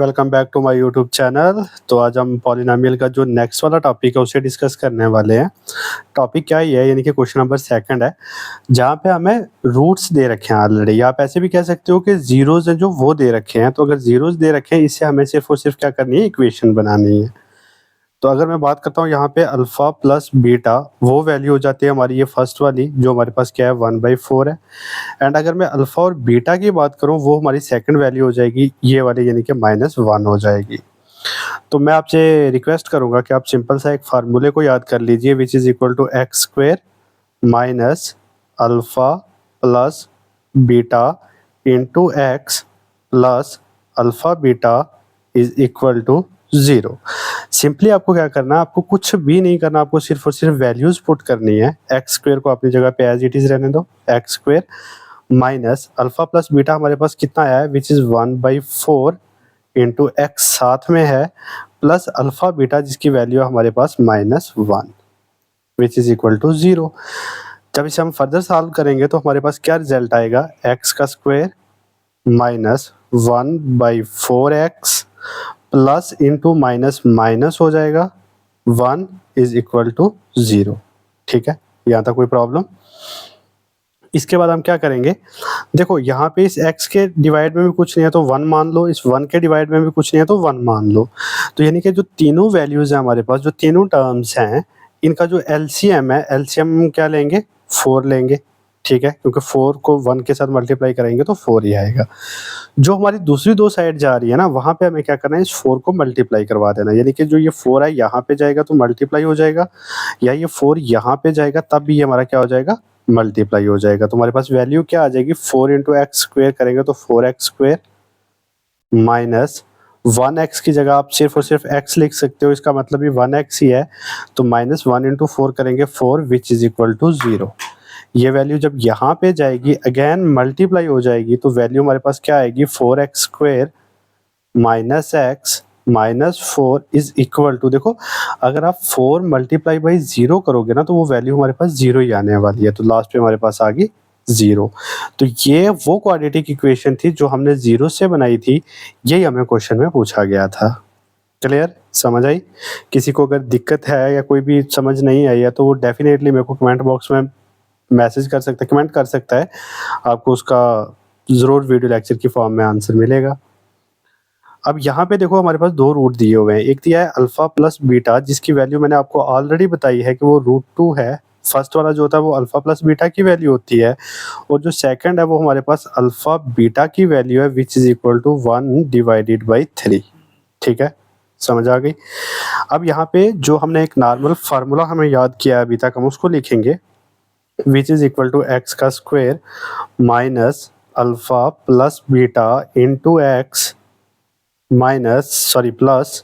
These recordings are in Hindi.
Welcome back to my YouTube channel. तो आज हम पॉलिनोमियल का जो नेक्स्ट वाला टॉपिक है उसे डिस्कस करने वाले हैं। टॉपिक क्या ही है, यानी कि क्वेश्चन नंबर सेकंड है, जहाँ पे हमें रूट्स दे रखे हैं ऑलरेडी, या आप ऐसे भी कह सकते हो कि जीरोज हैं जो वो दे रखे हैं। तो अगर जीरोज दे रखे हैं, इससे हमें सिर्फ और सिर्फ क्या करनी है, इक्वेशन बनानी है। तो अगर मैं बात करता हूँ यहाँ पे अल्फा प्लस बीटा, वो वैल्यू हो जाती है हमारी ये फर्स्ट वाली, जो हमारे पास क्या है 1/4 है। एंड अगर मैं अल्फा और बीटा की बात करूँ, वो हमारी सेकंड वैल्यू हो जाएगी ये वाली, यानी कि -1 हो जाएगी। तो मैं आपसे रिक्वेस्ट करूँगा कि आप सिंपल सा एक फार्मूले को याद कर लीजिए, which is equal to x square minus alpha plus beta into x plus alpha beta is equal to 0। Simply आपको क्या करना है, आपको कुछ भी नहीं करना, आपको सिर्फ और सिर्फ वैल्यूज पुट करनी है। एक्स स्क्वायर को अपनी जगह पे एज इट इज रहने दो, x square minus alpha plus beta हमारे पास कितना आया है, विच इज 1/4 इंटू एक्स साथ में है, प्लस अल्फा बीटा जिसकी वैल्यू हमारे पास -1 विच इज इक्वल टू 0। जब इसे हम फर्दर सॉल्व करेंगे तो हमारे पास क्या रिजल्ट आएगा, एक्स का square minus 1/4x plus into minus minus हो जाएगा, 1 इज इक्वल टू 0। ठीक है, यहाँ तक कोई प्रॉब्लम। इसके बाद हम क्या करेंगे, देखो यहाँ पे इस x के डिवाइड में भी कुछ नहीं है तो 1 मान लो, इस 1 के डिवाइड में भी कुछ नहीं है तो 1 मान लो। तो यानी कि जो तीनों वैल्यूज हैं हमारे पास, जो तीनों टर्म्स हैं, इनका जो एलसीएम है, एलसीएम क्या लेंगे, 4 लेंगे। ठीक है, क्योंकि 4 को 1 के साथ मल्टीप्लाई करेंगे तो 4 ही आएगा। जो हमारी दूसरी दो साइड जा रही है ना, वहाँ पे हमें क्या करना है, इस 4 को मल्टीप्लाई करवा देना। यानी कि जो ये 4 है यहाँ पे जाएगा तो मल्टीप्लाई हो जाएगा, या ये 4 यहाँ पे जाएगा तब भी ये हमारा क्या हो जाएगा, मल्टीप्लाई हो जाएगा। तो हमारे पास वैल्यू क्या आ जाएगी, 4 इंटू एक्स स्क्वेयर करेंगे तो 4x स्क्वेयर माइनस 1x की जगह आप सिर्फ और सिर्फ x लिख सकते हो, इसका मतलब भी 1x ही है। तो -1 इंटू 4 करेंगे 4 विच इज इक्वल टू 0। ये वैल्यू जब यहाँ पे जाएगी अगेन मल्टीप्लाई हो जाएगी, तो वैल्यू हमारे पास क्या आएगी, 4x square minus x minus 4 is equal to, देखो अगर आप 4 मल्टीप्लाई बाई 0 करोगे ना तो वो वैल्यू हमारे पास 0 ही आने वाली है। तो लास्ट पे हमारे पास आ गई 0। तो ये वो क्वाड्रेटिक इक्वेशन थी जो हमने 0 से बनाई थी, यही हमें क्वेश्चन में पूछा गया था। क्लियर, समझ आई? किसी को अगर दिक्कत है या कोई भी समझ नहीं आई है तो वो डेफिनेटली मेरे को कमेंट बॉक्स में मैसेज कर सकता है, कमेंट कर सकता है, आपको उसका ज़रूर वीडियो लेक्चर की फॉर्म में आंसर मिलेगा। अब यहाँ पे देखो हमारे पास दो रूट दिए हुए हैं, एक दिया है अल्फा प्लस बीटा जिसकी वैल्यू मैंने आपको ऑलरेडी बताई है कि वो √2 है। फर्स्ट वाला जो होता है वो अल्फा प्लस बीटा की वैल्यू होती है, और जो सेकंड है वो हमारे पास अल्फा बीटा की वैल्यू है विच इज इक्वल टू 1/3। ठीक है, समझ आ गई? अब यहाँ पे जो हमने एक नॉर्मल फार्मूला हमें याद किया है अभी तक, हम उसको लिखेंगे, which is equal to x का square minus alpha plus beta into x plus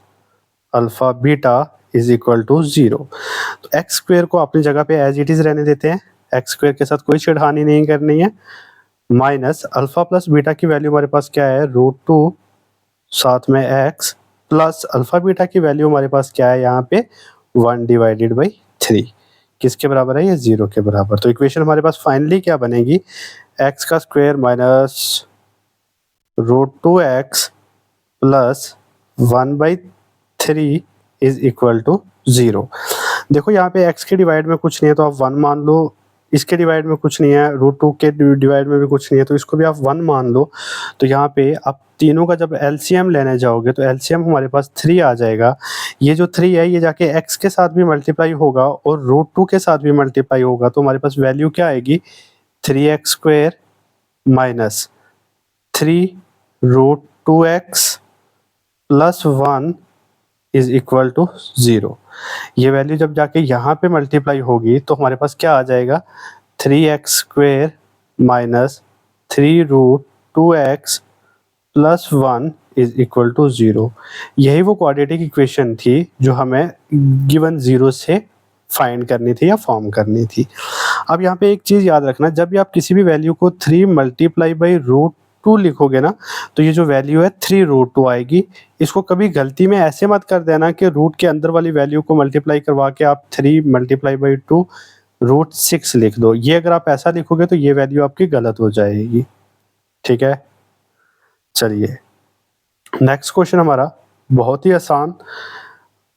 alpha beta is equal to 0। तो एक्स स्क्वेयर को अपनी जगह पे एज इट इज रहने देते हैं, एक्स स्क्वेयर के साथ कोई छेड़खानी नहीं करनी है, माइनस अल्फा प्लस बीटा की वैल्यू हमारे पास क्या है, √2 साथ में एक्स प्लस अल्फा बीटा की वैल्यू हमारे पास क्या है यहाँ पे 1/3। किसके बराबर है, ये 0 के बराबर। तो इक्वेशन हमारे पास फाइनली क्या बनेगी, एक्स का square minus √2x plus 1/3 is equal to 0। देखो यहाँ पे x के डिवाइड में कुछ नहीं है तो आप 1 मान लो, इसके डिवाइड में कुछ नहीं है, √2 के डिवाइड में भी कुछ नहीं है तो इसको भी आप 1 मान लो। तो यहाँ पे आप तीनों का जब एलसीएम लेने जाओगे तो एलसीएम हमारे पास 3 आ जाएगा। ये जो 3 है ये जाके x के साथ भी मल्टीप्लाई होगा और √2 के साथ भी मल्टीप्लाई होगा, तो हमारे पास वैल्यू क्या आएगी, 3x square minus 3√2x plus 1 is equal to 0। ये वैल्यू जब जाके यहाँ पे मल्टीप्लाई होगी तो हमारे पास क्या आ जाएगा, 3x square minus 3√2x plus 1 is equal to 0। यही वो क्वाड्रेटिक इक्वेशन थी जो हमें गिवन 0 से फाइंड करनी थी या फॉर्म करनी थी। अब यहाँ पे एक चीज़ याद रखना, जब भी आप किसी भी वैल्यू को 3 मल्टीप्लाई बाई √2 लिखोगे ना तो ये जो वैल्यू है 3√2 आएगी। इसको कभी गलती में ऐसे मत कर देना कि रूट के अंदर वाली वैल्यू को मल्टीप्लाई करवा के आप 3 मल्टीप्लाई बाई 2 √6 लिख दो। ये अगर आप ऐसा लिखोगे तो ये वैल्यू आपकी गलत हो जाएगी। ठीक है, चलिए नेक्स्ट क्वेश्चन हमारा बहुत ही आसान,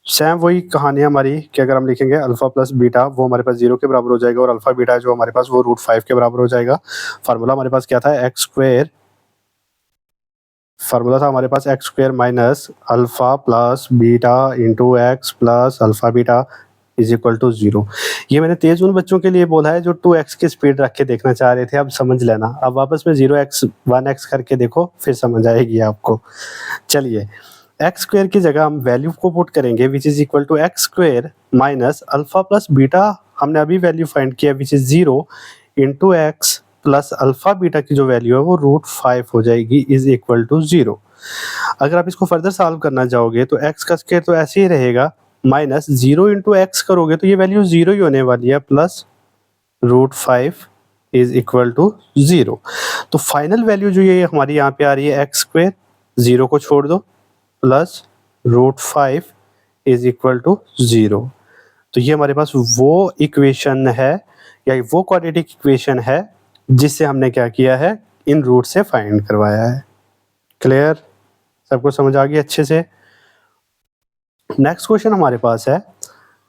सेम वही कहानी हमारी कि अगर हम लिखेंगे अल्फा प्लस बीटा वो हमारे पास 0 के बराबर हो जाएगा और अल्फा बीटा जो हमारे पास वो √5 के बराबर हो जाएगा। फार्मूला हमारे पास क्या था, एक्स स्क्वायर, फार्मूला था हमारे पास x square minus alpha plus beta into x plus alpha beta is equal to 0। ये मैंने तेज उन बच्चों के लिए बोला है जो 2x की स्पीड रख के देखना चाह रहे थे, अब समझ लेना। अब वापस में 0x 1x करके देखो, फिर समझ आएगी आपको। चलिए, एक्स स्क्वायर की जगह हम वैल्यू को पुट करेंगे which is equal to x square minus alpha plus beta, हमने अभी वैल्यू फाइंड किया which is 0 into x plus alpha beta की जो वैल्यू है वो √5 हो जाएगी इज इक्वल टू 0। अगर आप इसको फर्दर सॉल्व करना चाहोगे तो एक्स का स्क्वायर तो ऐसे ही रहेगा, माइनस 0 इंटू एक्स करोगे तो ये वैल्यू 0 ही होने वाली है, प्लस √5 इज इक्वल टू 0। तो फाइनल वैल्यू जो ये हमारी यहाँ पे आ रही है एक्स स्क्वायर, 0 को छोड़ दो, प्लस √5 इज इक्वल टू 0। तो ये हमारे पास वो इक्वेशन है या वो क्वाड्रेटिक इक्वेशन है जिससे हमने क्या किया है, इन रूट से फाइंड करवाया है। क्लियर, सबको समझ आ गई अच्छे से। नेक्स्ट क्वेश्चन हमारे पास है,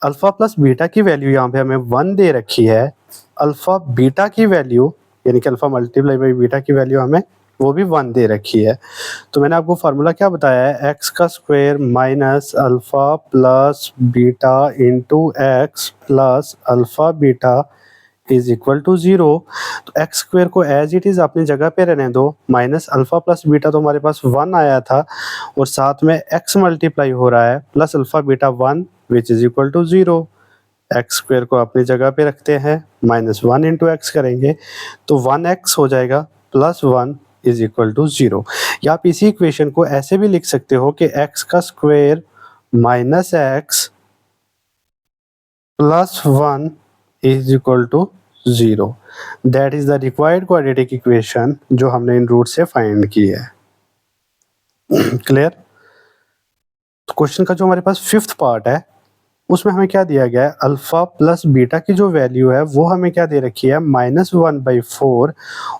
अल्फा प्लस बीटा की वैल्यू यहाँ पे हमें 1 दे रखी है, अल्फा बीटा की वैल्यू यानी कि अल्फा मल्टीप्लाई बाई बीटा की वैल्यू हमें वो भी 1 दे रखी है। तो मैंने आपको फार्मूला क्या बताया है, एक्स का square minus alpha plus beta into x plus alpha beta is equal to 0। तो एक्स स्क्वायर को एज इट इज अपनी जगह पे रहने दो, माइनस अल्फा प्लस बीटा तो हमारे पास 1 आया था और साथ में एक्स मल्टीप्लाई हो रहा है plus alpha beta 1 which is equal to 0। X square को अपनी जगह पे रखते हैं, माइनस 1 इंटू एक्स करेंगे तो 1x हो जाएगा प्लस 1 इज इक्वल टू 0। या आप इसी इक्वेशन को ऐसे भी लिख सकते हो कि x का square minus x plus 1 is equal to 0। That is the required quadratic equation जो हमने इन रूट से फाइंड की है। क्लियर। क्वेश्चन का जो हमारे पास 5th पार्ट है उसमें हमें क्या दिया गया है, अल्फा प्लस बीटा की जो वैल्यू है वो हमें क्या दे रखी है, -1/4,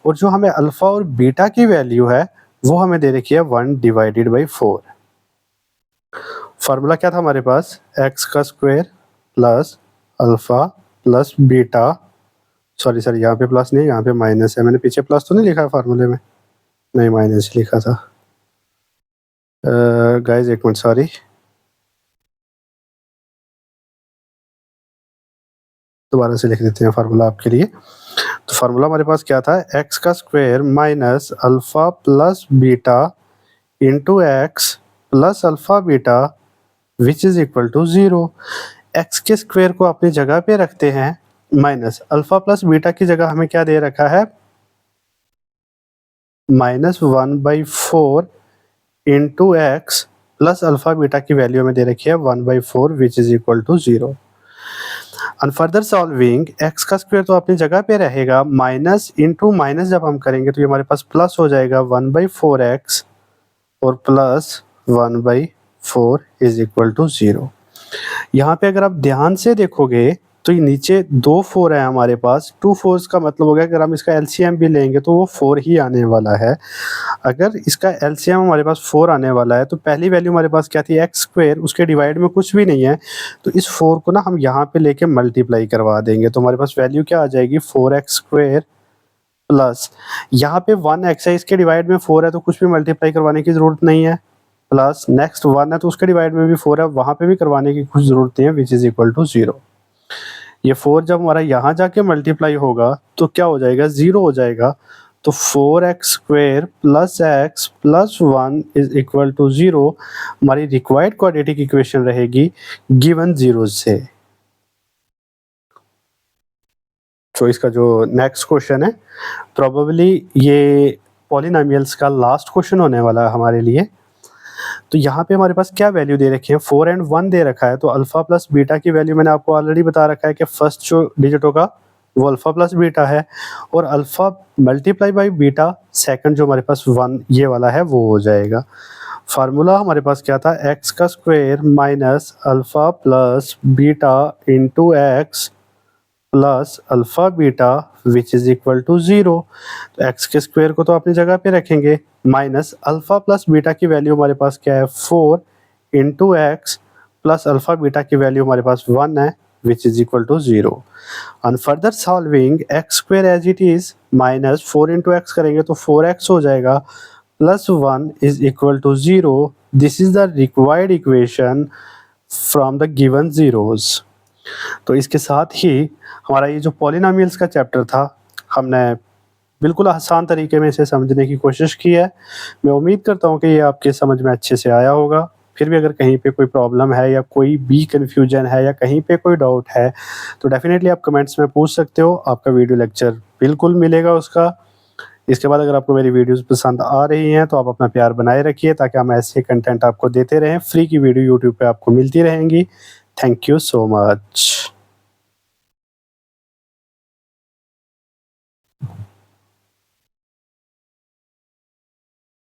और जो हमें अल्फा और बीटा की वैल्यू है वो हमें दे रखी है 1/4। फार्मूला क्या था हमारे पास, एक्स का square plus alpha plus beta, sorry यहाँ पे प्लस नहीं यहाँ पे माइनस है, मैंने पीछे प्लस तो नहीं लिखा है फार्मूले में, नहीं माइनस लिखा था। गाइस एक मिनट, सॉरी, दोबारा से लिख देते हैं फार्मूला आपके लिए। तो फार्मूला हमारे पास क्या था, एक्स का square minus alpha plus beta into x plus alpha beta which is equal to 0। X के स्क्वायर को अपनी जगह पे रखते हैं, माइनस अल्फा प्लस बीटा की जगह हमें क्या दे रखा है, -1/4 into x plus alpha beta की वैल्यू हमें दे रखी है 1/4 which is equal to 0। And further solving, x का स्क्वायर तो अपनी जगह पे रहेगा, माइनस इंटू माइनस जब हम करेंगे तो ये हमारे पास प्लस हो जाएगा 1/4x और प्लस 1/4 इज इक्वल टू 0। यहाँ पे अगर आप ध्यान से देखोगे तो ये नीचे 2 4 है हमारे पास, 2 4s का मतलब हो गया अगर हम इसका एलसीएम भी लेंगे तो वो 4 ही आने वाला है। अगर इसका एलसीएम हमारे पास 4 आने वाला है तो पहली वैल्यू हमारे पास क्या थी, एक्स स्क्वायर, उसके डिवाइड में कुछ भी नहीं है तो इस 4 को ना हम यहाँ पे लेके मल्टीप्लाई करवा देंगे तो हमारे पास वैल्यू क्या आ जाएगी, 4x स्क्वायर प्लस यहाँ पे 1x है, इसके डिवाइड में 4 है तो कुछ भी मल्टीप्लाई करवाने की जरूरत नहीं है, प्लस नेक्स्ट 1 है तो उसके डिवाइड में भी 4 है, वहाँ पे भी करवाने की कुछ जरूरत नहीं है विच इज इक्वल टू 0। ये 4 जब हमारा यहाँ जाके मल्टीप्लाई होगा तो क्या हो जाएगा, 0 हो जाएगा। तो 4x square plus x plus 1 is equal to 0 हमारी रिक्वायर्ड क्वाड्रेटिक इक्वेशन रहेगी गिवन जीरो से। तो इसका जो नेक्स्ट क्वेश्चन है प्रोबेबली ये पॉलिनोमियल्स का लास्ट क्वेश्चन होने वाला है हमारे लिए। तो यहाँ पे हमारे पास क्या वैल्यू दे रखी है, 4 और 1 दे रखा है, तो अल्फा प्लस बीटा की वैल्यू मैंने आपको ऑलरेडी बता रखा है कि फर्स्ट जो डिजिट होगा वो अल्फा प्लस बीटा है और alpha multiply by beta second जो हमारे पास 1 ये वाला है वो हो जाएगा। फार्मूला हमारे पास क्या था, एक्स का square minus alpha plus beta into x plus alpha beta which is equal to 0। तो एक्स के स्क्वायर को तो अपनी जगह पे रखेंगे, माइनस अल्फ़ा प्लस बीटा की वैल्यू हमारे पास क्या है 4 into x plus alpha beta की वैल्यू हमारे पास 1 है which is equal to 0। On further solving x square as it is minus 4 into x करेंगे तो 4x हो जाएगा plus 1 is equal to 0। This is the required equation from the given zeros. तो इसके साथ ही हमारा ये जो पॉलिनोमियल्स का चैप्टर था हमने बिल्कुल आसान तरीके में इसे समझने की कोशिश की है। मैं उम्मीद करता हूँ कि ये आपके समझ में अच्छे से आया होगा। फिर भी अगर कहीं पे कोई प्रॉब्लम है या कोई भी कन्फ्यूजन है या कहीं पे कोई डाउट है तो डेफ़िनेटली आप कमेंट्स में पूछ सकते हो। आपका वीडियो लेक्चर बिल्कुल मिलेगा उसका। इसके बाद अगर आपको मेरी वीडियोज़ पसंद आ रही हैं तो आप अपना प्यार बनाए रखिए ताकि हम ऐसे कंटेंट आपको देते रहें। फ्री की वीडियो यूट्यूब पे आपको मिलती रहेंगी। Thank you so much.